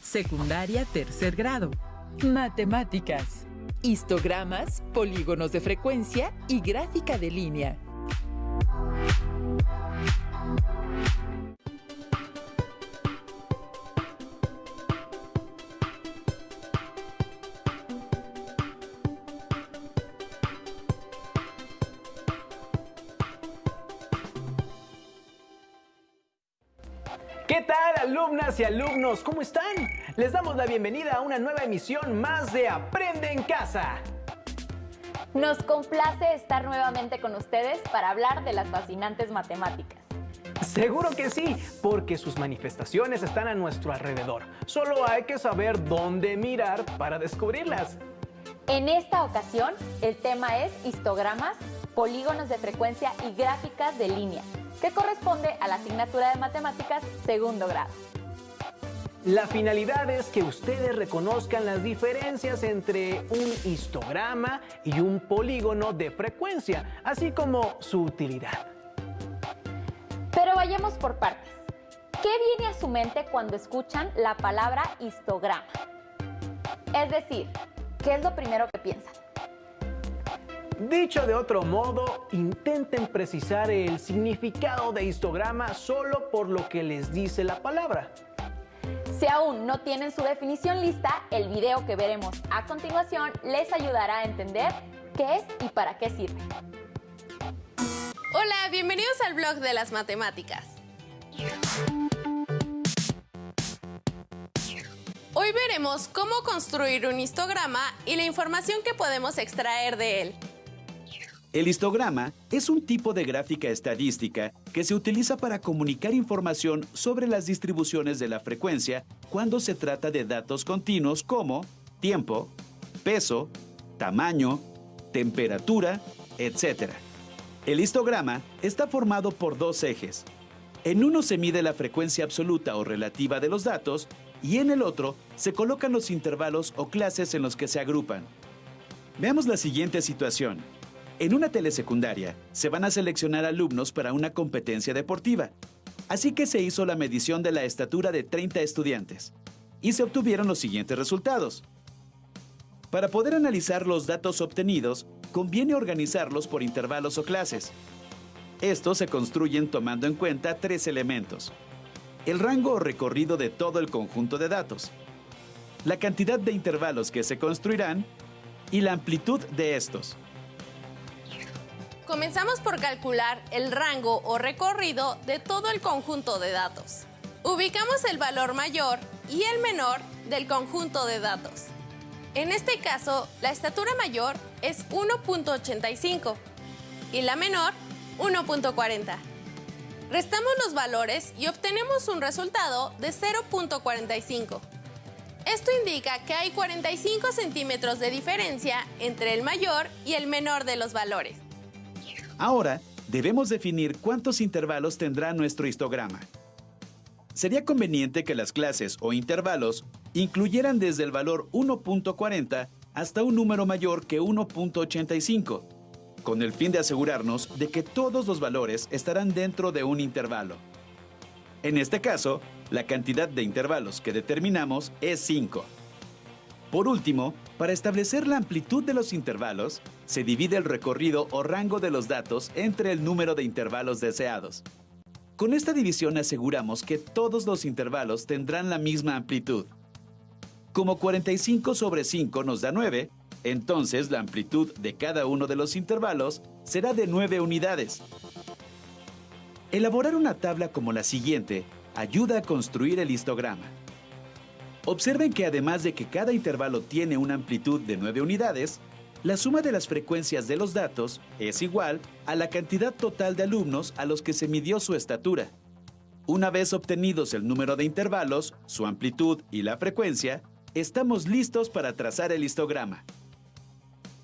Secundaria, tercer grado. Matemáticas. Histogramas, polígonos de frecuencia y gráfica de línea. ¿Qué tal, alumnas y alumnos? ¿Cómo están? Les damos la bienvenida a una nueva emisión más de Aprende en Casa. Nos complace estar nuevamente con ustedes para hablar de las fascinantes matemáticas. Seguro que sí, porque sus manifestaciones están a nuestro alrededor. Solo hay que saber dónde mirar para descubrirlas. En esta ocasión, el tema es histogramas, polígonos de frecuencia y gráficas de línea, que corresponde a la asignatura de matemáticas segundo grado. La finalidad es que ustedes reconozcan las diferencias entre un histograma y un polígono de frecuencia, así como su utilidad. Pero vayamos por partes. ¿Qué viene a su mente cuando escuchan la palabra histograma? Es decir, ¿qué es lo primero que piensan? Dicho de otro modo, intenten precisar el significado de histograma solo por lo que les dice la palabra. Si aún no tienen su definición lista, el video que veremos a continuación les ayudará a entender qué es y para qué sirve. Hola, bienvenidos al blog de las matemáticas. Hoy veremos cómo construir un histograma y la información que podemos extraer de él. El histograma es un tipo de gráfica estadística que se utiliza para comunicar información sobre las distribuciones de la frecuencia cuando se trata de datos continuos como tiempo, peso, tamaño, temperatura, etc. El histograma está formado por dos ejes. En uno se mide la frecuencia absoluta o relativa de los datos y en el otro se colocan los intervalos o clases en los que se agrupan. Veamos la siguiente situación. En una telesecundaria se van a seleccionar alumnos para una competencia deportiva, así que se hizo la medición de la estatura de 30 estudiantes y se obtuvieron los siguientes resultados. Para poder analizar los datos obtenidos, conviene organizarlos por intervalos o clases. Estos se construyen tomando en cuenta tres elementos: el rango o recorrido de todo el conjunto de datos, la cantidad de intervalos que se construirán y la amplitud de estos. Comenzamos por calcular el rango o recorrido de todo el conjunto de datos. Ubicamos el valor mayor y el menor del conjunto de datos. En este caso, la estatura mayor es 1.85 y la menor 1.40. Restamos los valores y obtenemos un resultado de 0.45. Esto indica que hay 45 centímetros de diferencia entre el mayor y el menor de los valores. Ahora, debemos definir cuántos intervalos tendrá nuestro histograma. Sería conveniente que las clases o intervalos incluyeran desde el valor 1.40 hasta un número mayor que 1.85, con el fin de asegurarnos de que todos los valores estarán dentro de un intervalo. En este caso, la cantidad de intervalos que determinamos es 5. Por último, para establecer la amplitud de los intervalos, se divide el recorrido o rango de los datos entre el número de intervalos deseados. Con esta división aseguramos que todos los intervalos tendrán la misma amplitud. Como 45 sobre 5 nos da 9, entonces la amplitud de cada uno de los intervalos será de 9 unidades. Elaborar una tabla como la siguiente ayuda a construir el histograma. Observen que además de que cada intervalo tiene una amplitud de 9 unidades, la suma de las frecuencias de los datos es igual a la cantidad total de alumnos a los que se midió su estatura. Una vez obtenidos el número de intervalos, su amplitud y la frecuencia, estamos listos para trazar el histograma.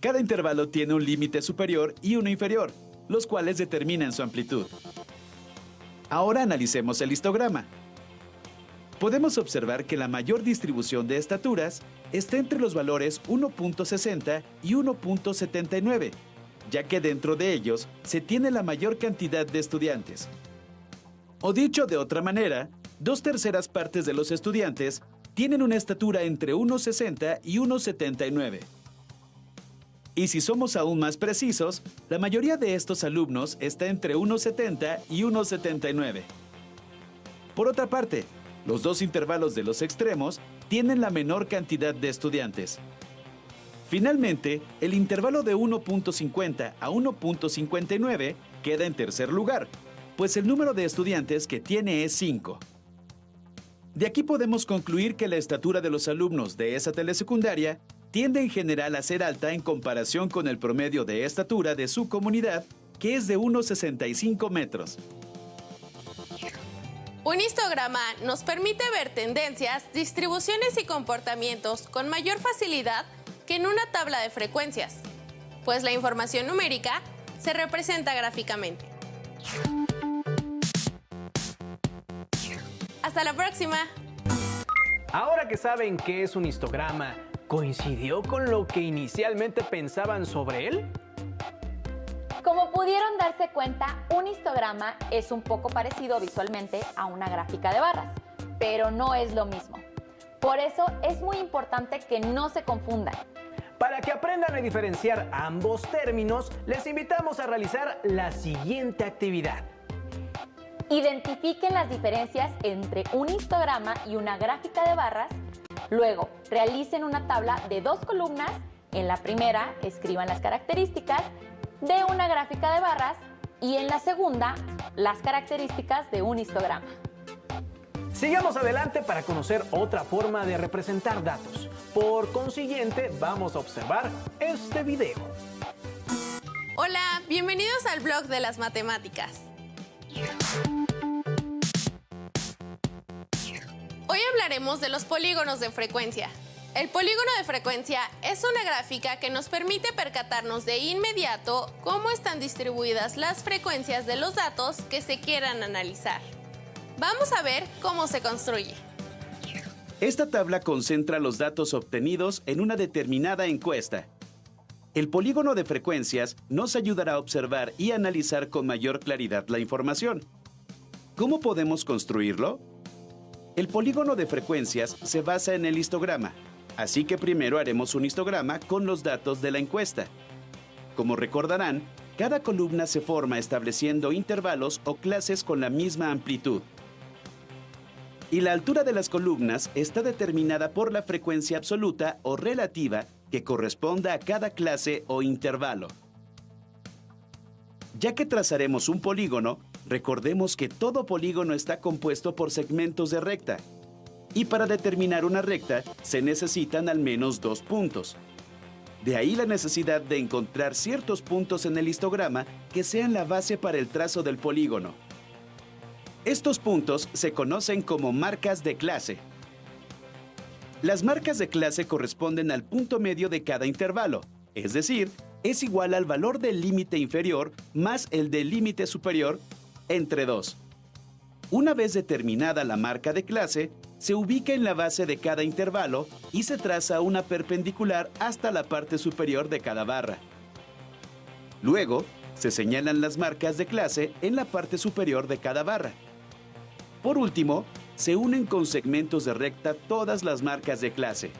Cada intervalo tiene un límite superior y uno inferior, los cuales determinan su amplitud. Ahora analicemos el histograma. Podemos observar que la mayor distribución de estaturas está entre los valores 1.60 y 1.79, ya que dentro de ellos se tiene la mayor cantidad de estudiantes. O dicho de otra manera, 2/3 partes de los estudiantes tienen una estatura entre 1,60 y 1,79. Y si somos aún más precisos, la mayoría de estos alumnos está entre 1,70 y 1,79. Por otra parte, los dos intervalos de los extremos tienen la menor cantidad de estudiantes. Finalmente, el intervalo de 1.50 a 1.59 queda en tercer lugar, pues el número de estudiantes que tiene es 5. De aquí podemos concluir que la estatura de los alumnos de esa telesecundaria tiende en general a ser alta en comparación con el promedio de estatura de su comunidad, que es de 1,65 metros. Un histograma nos permite ver tendencias, distribuciones y comportamientos con mayor facilidad que en una tabla de frecuencias, pues la información numérica se representa gráficamente. ¡Hasta la próxima! Ahora que saben qué es un histograma, ¿coincidió con lo que inicialmente pensaban sobre él? Como pudieron darse cuenta, un histograma es un poco parecido visualmente a una gráfica de barras, pero no es lo mismo. Por eso es muy importante que no se confundan. Para que aprendan a diferenciar ambos términos, les invitamos a realizar la siguiente actividad. Identifiquen las diferencias entre un histograma y una gráfica de barras. Luego, realicen una tabla de 2 columnas. En la primera, escriban las características de una gráfica de barras y en la segunda, las características de un histograma. Sigamos adelante para conocer otra forma de representar datos. Por consiguiente, vamos a observar este video. Hola, bienvenidos al blog de las matemáticas. Hoy hablaremos de los polígonos de frecuencia. El polígono de frecuencia es una gráfica que nos permite percatarnos de inmediato cómo están distribuidas las frecuencias de los datos que se quieran analizar. Vamos a ver cómo se construye. Esta tabla concentra los datos obtenidos en una determinada encuesta. El polígono de frecuencias nos ayudará a observar y analizar con mayor claridad la información. ¿Cómo podemos construirlo? El polígono de frecuencias se basa en el histograma, así que primero haremos un histograma con los datos de la encuesta. Como recordarán, cada columna se forma estableciendo intervalos o clases con la misma amplitud. Y la altura de las columnas está determinada por la frecuencia absoluta o relativa que corresponda a cada clase o intervalo. Ya que trazaremos un polígono, recordemos que todo polígono está compuesto por segmentos de recta. Y para determinar una recta se necesitan al menos 2 puntos. De ahí la necesidad de encontrar ciertos puntos en el histograma que sean la base para el trazo del polígono. Estos puntos se conocen como marcas de clase. Las marcas de clase corresponden al punto medio de cada intervalo, es decir, es igual al valor del límite inferior más el del límite superior entre 2. Una vez determinada la marca de clase, se ubica en la base de cada intervalo y se traza una perpendicular hasta la parte superior de cada barra. Luego, se señalan las marcas de clase en la parte superior de cada barra. Por último, se unen con segmentos de recta todas las marcas de clase.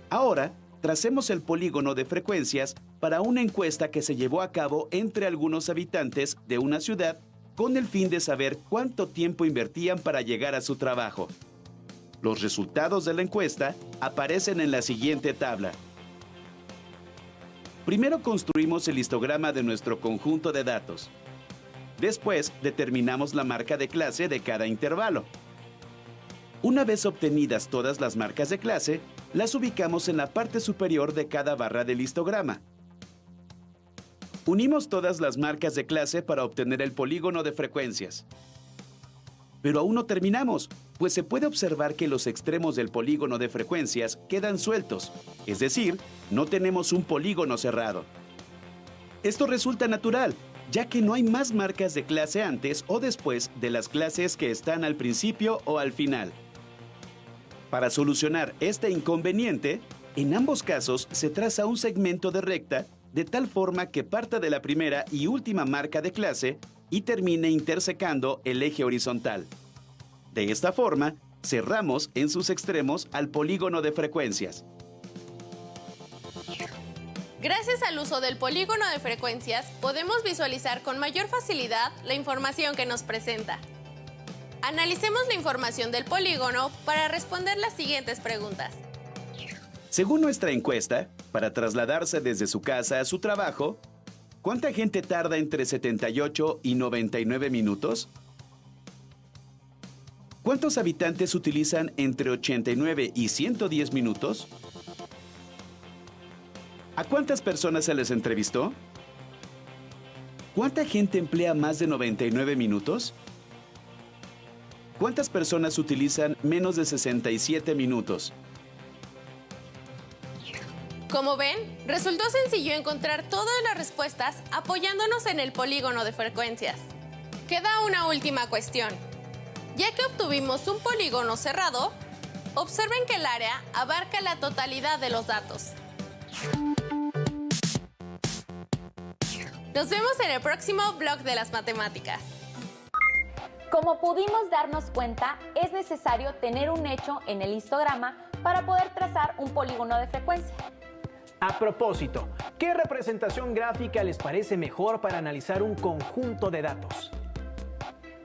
Ahora, tracemos el polígono de frecuencias para una encuesta que se llevó a cabo entre algunos habitantes de una ciudad con el fin de saber cuánto tiempo invertían para llegar a su trabajo. Los resultados de la encuesta aparecen en la siguiente tabla. Primero construimos el histograma de nuestro conjunto de datos. Después, determinamos la marca de clase de cada intervalo. Una vez obtenidas todas las marcas de clase, las ubicamos en la parte superior de cada barra del histograma. Unimos todas las marcas de clase para obtener el polígono de frecuencias. Pero aún no terminamos, pues se puede observar que los extremos del polígono de frecuencias quedan sueltos, es decir, no tenemos un polígono cerrado. Esto resulta natural, ya que no hay más marcas de clase antes o después de las clases que están al principio o al final. Para solucionar este inconveniente, en ambos casos se traza un segmento de recta de tal forma que parta de la primera y última marca de clase y termine intersecando el eje horizontal. De esta forma, cerramos en sus extremos al polígono de frecuencias. Gracias al uso del polígono de frecuencias, podemos visualizar con mayor facilidad la información que nos presenta. Analicemos la información del polígono para responder las siguientes preguntas. Según nuestra encuesta, para trasladarse desde su casa a su trabajo, ¿cuánta gente tarda entre 78 y 99 minutos? ¿Cuántos habitantes utilizan entre 89 y 110 minutos? ¿A cuántas personas se les entrevistó? ¿Cuánta gente emplea más de 99 minutos? ¿Cuántas personas utilizan menos de 67 minutos? Como ven, resultó sencillo encontrar todas las respuestas apoyándonos en el polígono de frecuencias. Queda una última cuestión. Ya que obtuvimos un polígono cerrado, observen que el área abarca la totalidad de los datos. Nos vemos en el próximo blog de las matemáticas. Como pudimos darnos cuenta, es necesario tener un hecho en el histograma para poder trazar un polígono de frecuencia. A propósito, ¿qué representación gráfica les parece mejor para analizar un conjunto de datos?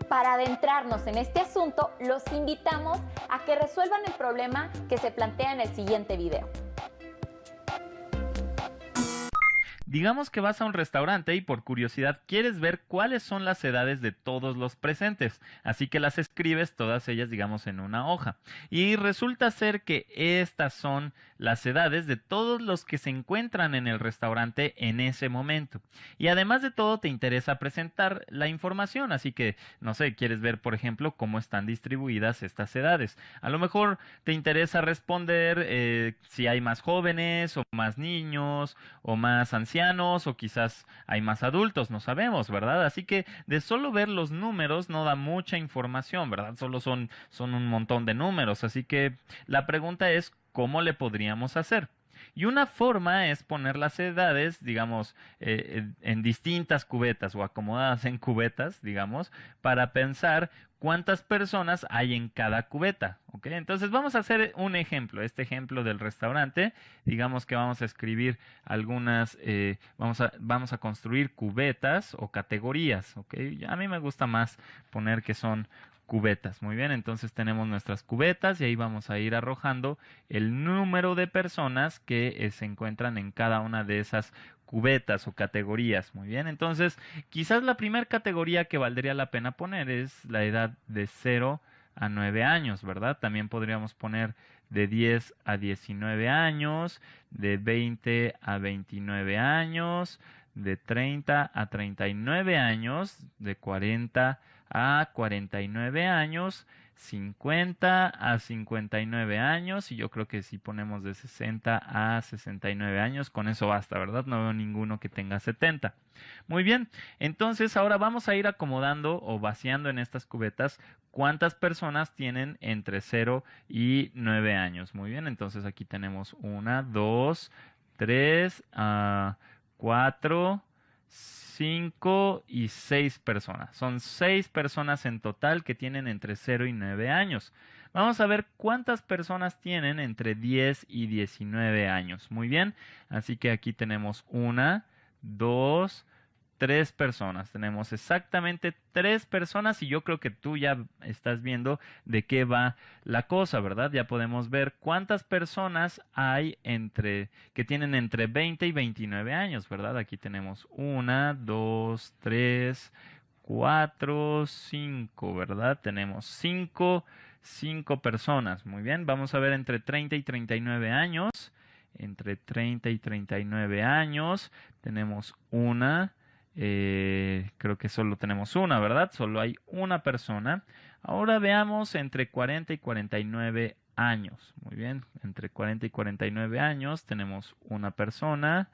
Para adentrarnos en este asunto, los invitamos a que resuelvan el problema que se plantea en el siguiente video. Digamos que vas a un restaurante y por curiosidad quieres ver cuáles son las edades de todos los presentes, así que las escribes todas ellas, digamos, en una hoja. Y resulta ser que estas son las edades de todos los que se encuentran en el restaurante en ese momento. Y además de todo te interesa presentar la información, así que, no sé, quieres ver, por ejemplo, cómo están distribuidas estas edades. A lo mejor te interesa responder si hay más jóvenes o más niños o más ancianos, o quizás hay más adultos, no sabemos, ¿verdad? Así que de solo ver los números no da mucha información, ¿verdad? Solo son un montón de números, así que la pregunta es, ¿cómo le podríamos hacer? Y una forma es poner las edades, digamos, en distintas cubetas o acomodadas en cubetas, digamos, para pensar cuántas personas hay en cada cubeta, ¿ok? Entonces vamos a hacer un ejemplo, este ejemplo del restaurante. Digamos que vamos a escribir algunas, vamos a construir cubetas o categorías, ¿ok? A mí me gusta más poner que son cubetas. Muy bien, entonces tenemos nuestras cubetas y ahí vamos a ir arrojando el número de personas que se encuentran en cada una de esas cubetas o categorías. Muy bien, entonces quizás la primera categoría que valdría la pena poner es la edad de 0 a 9 años, ¿verdad? También podríamos poner de 10 a 19 años, de 20 a 29 años, de 30 a 39 años, de 40 a 49 años, 50 a 59 años, y yo creo que si ponemos de 60 a 69 años, con eso basta, ¿verdad? No veo ninguno que tenga 70. Muy bien, entonces ahora vamos a ir acomodando o vaciando en estas cubetas cuántas personas tienen entre 0 y 9 años. Muy bien, entonces aquí tenemos 1, 2, 3, 4, 5 y 6 personas. Son 6 personas en total que tienen entre 0 y 9 años. Vamos a ver cuántas personas tienen entre 10 y 19 años. Muy bien, así que aquí tenemos 1, 2, 3 personas. Tenemos exactamente 3 personas y yo creo que tú ya estás viendo de qué va la cosa, ¿verdad? Ya podemos ver cuántas personas hay que tienen entre 20 y 29 años, ¿verdad? Aquí tenemos 1, 2, 3, 4, 5, ¿verdad? Tenemos 5 personas. Muy bien, vamos a ver entre 30 y 39 años. Entre 30 y 39 años tenemos creo que solo tenemos una, ¿verdad? Solo hay una persona. Ahora veamos entre 40 y 49 años. Muy bien, entre 40 y 49 años tenemos una persona,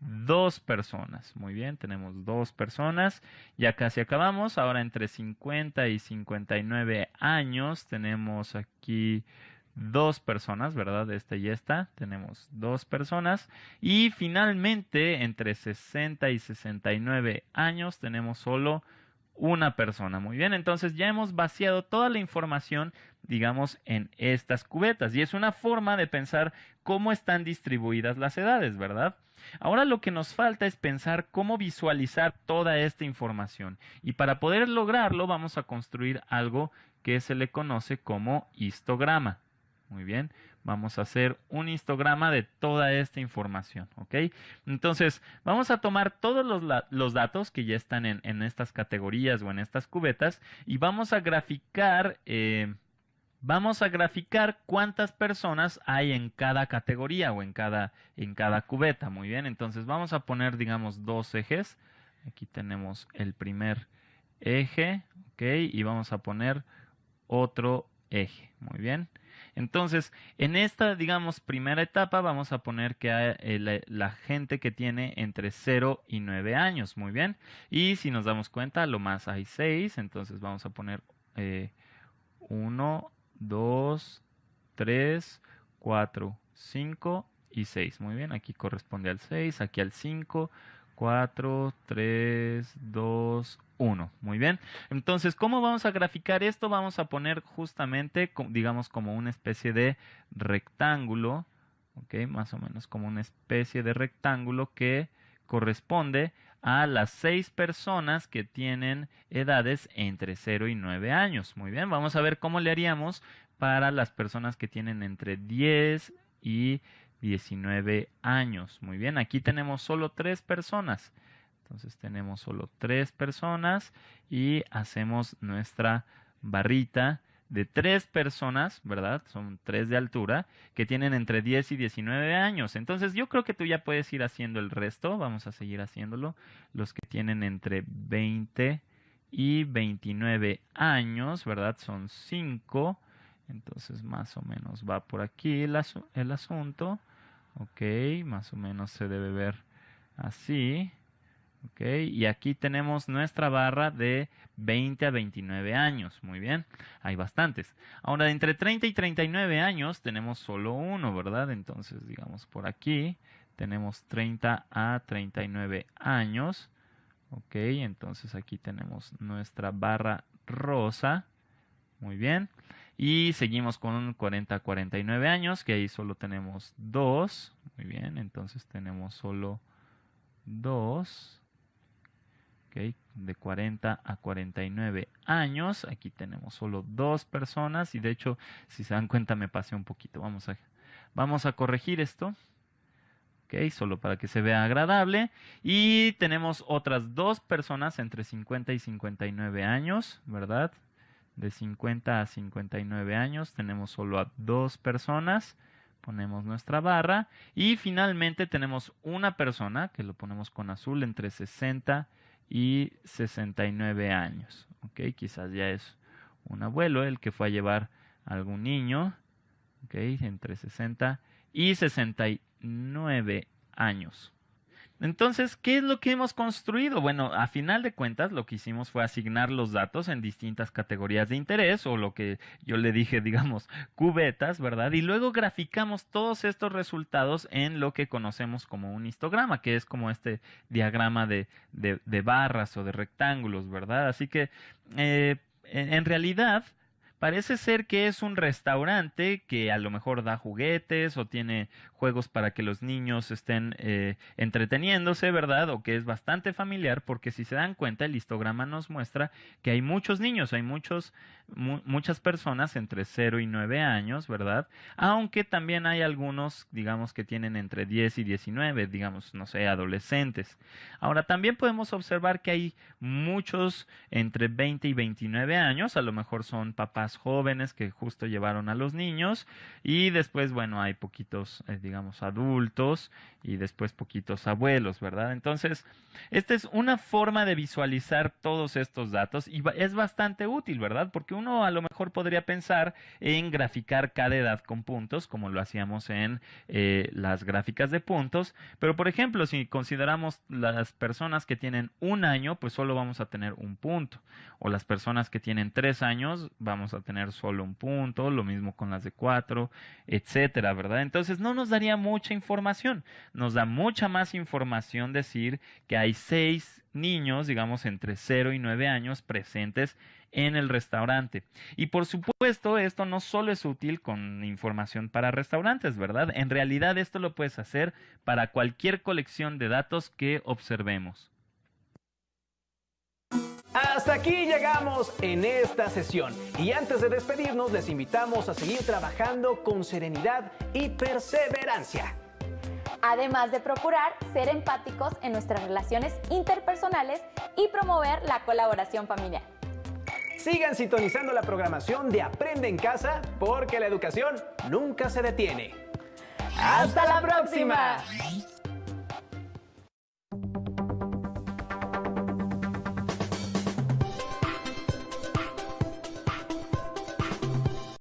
2 personas. Muy bien, tenemos 2 personas. Ya casi acabamos. Ahora entre 50 y 59 años tenemos aquí 2 personas, ¿verdad? Esta y esta. Tenemos 2 personas. Y finalmente, entre 60 y 69 años, tenemos solo una persona. Muy bien, entonces ya hemos vaciado toda la información, digamos, en estas cubetas. Y es una forma de pensar cómo están distribuidas las edades, ¿verdad? Ahora lo que nos falta es pensar cómo visualizar toda esta información. Y para poder lograrlo vamos a construir algo que se le conoce como histograma. Muy bien, vamos a hacer un histograma de toda esta información, ¿ok? Entonces, vamos a tomar todos los datos que ya están en estas categorías o en estas cubetas y vamos a graficar cuántas personas hay en cada categoría o en cada cubeta. Muy bien, entonces vamos a poner, digamos, dos ejes. Aquí tenemos el primer eje, ¿ok? Y vamos a poner otro eje. Muy bien. Entonces, en esta, digamos, primera etapa vamos a poner que hay la gente que tiene entre 0 y 9 años. Muy bien. Y si nos damos cuenta, lo más hay 6. Entonces vamos a poner 1, 2, 3, 4, 5 y 6. Muy bien. Aquí corresponde al 6, aquí al 5, 4, 3, 2, 1. Muy bien. Entonces, ¿cómo vamos a graficar esto? Vamos a poner justamente, digamos, como una especie de rectángulo. Ok, más o menos como una especie de rectángulo que corresponde a las 6 personas que tienen edades entre 0 y 9 años. Muy bien, vamos a ver cómo le haríamos para las personas que tienen entre 10 y 19 años. Muy bien, aquí tenemos solo 3 personas. Entonces tenemos solo 3 personas y hacemos nuestra barrita de 3 personas, ¿verdad? Son 3 de altura, que tienen entre 10 y 19 años. Entonces yo creo que tú ya puedes ir haciendo el resto. Vamos a seguir haciéndolo. Los que tienen entre 20 y 29 años, ¿verdad? Son 5. Entonces más o menos va por aquí el asunto. Ok, más o menos se debe ver así. Ok, y aquí tenemos nuestra barra de 20 a 29 años. Muy bien, hay bastantes. Ahora, entre 30 y 39 años tenemos solo uno, ¿verdad? Entonces, digamos, por aquí tenemos 30 a 39 años. Ok, entonces aquí tenemos nuestra barra rosa. Muy bien. Y seguimos con 40 a 49 años, que ahí solo tenemos 2. Muy bien, entonces tenemos solo 2. Okay. De 40 a 49 años. Aquí tenemos solo 2 personas. Y de hecho, si se dan cuenta, me pasé un poquito. Vamos a corregir esto. Okay, solo para que se vea agradable. Y tenemos otras 2 personas entre 50 y 59 años, ¿verdad? De 50 a 59 años tenemos solo a 2 personas. Ponemos nuestra barra. Y finalmente tenemos una persona, que lo ponemos con azul, entre 60 y 69 años. Ok, quizás ya es un abuelo el que fue a llevar a algún niño. Ok, entre 60 y 69 años. Entonces, ¿qué es lo que hemos construido? Bueno, a final de cuentas, lo que hicimos fue asignar los datos en distintas categorías de interés, o lo que yo le dije, digamos, cubetas, ¿verdad? Y luego graficamos todos estos resultados en lo que conocemos como un histograma, que es como este diagrama de barras o de rectángulos, ¿verdad? Así que, en realidad, parece ser que es un restaurante que a lo mejor da juguetes o tiene juegos para que los niños estén entreteniéndose, ¿verdad? O que es bastante familiar, porque si se dan cuenta, el histograma nos muestra que hay muchos niños, hay muchas personas entre 0 y 9 años, ¿verdad? Aunque también hay algunos, digamos, que tienen entre 10 y 19, digamos, no sé, adolescentes. Ahora, también podemos observar que hay muchos entre 20 y 29 años, a lo mejor son papás jóvenes que justo llevaron a los niños, y después, bueno, hay poquitos, digamos, adultos, y después poquitos abuelos, ¿verdad? Entonces, esta es una forma de visualizar todos estos datos, y es bastante útil, ¿verdad? Porque uno a lo mejor podría pensar en graficar cada edad con puntos, como lo hacíamos en las gráficas de puntos, pero por ejemplo, si consideramos las personas que tienen 1 año, pues solo vamos a tener 1 punto, o las personas que tienen 3 años, vamos a tener solo 1 punto, lo mismo con las de 4, etcétera, ¿verdad? Entonces no nos daría mucha información, nos da mucha más información decir que hay 6 niños, digamos, entre 0 y 9 años presentes en el restaurante. Y por supuesto, esto no solo es útil con información para restaurantes, ¿verdad? En realidad esto lo puedes hacer para cualquier colección de datos que observemos. Hasta aquí llegamos en esta sesión y antes de despedirnos les invitamos a seguir trabajando con serenidad y perseverancia. Además de procurar ser empáticos en nuestras relaciones interpersonales y promover la colaboración familiar. Sigan sintonizando la programación de Aprende en Casa porque la educación nunca se detiene. ¡Hasta la próxima!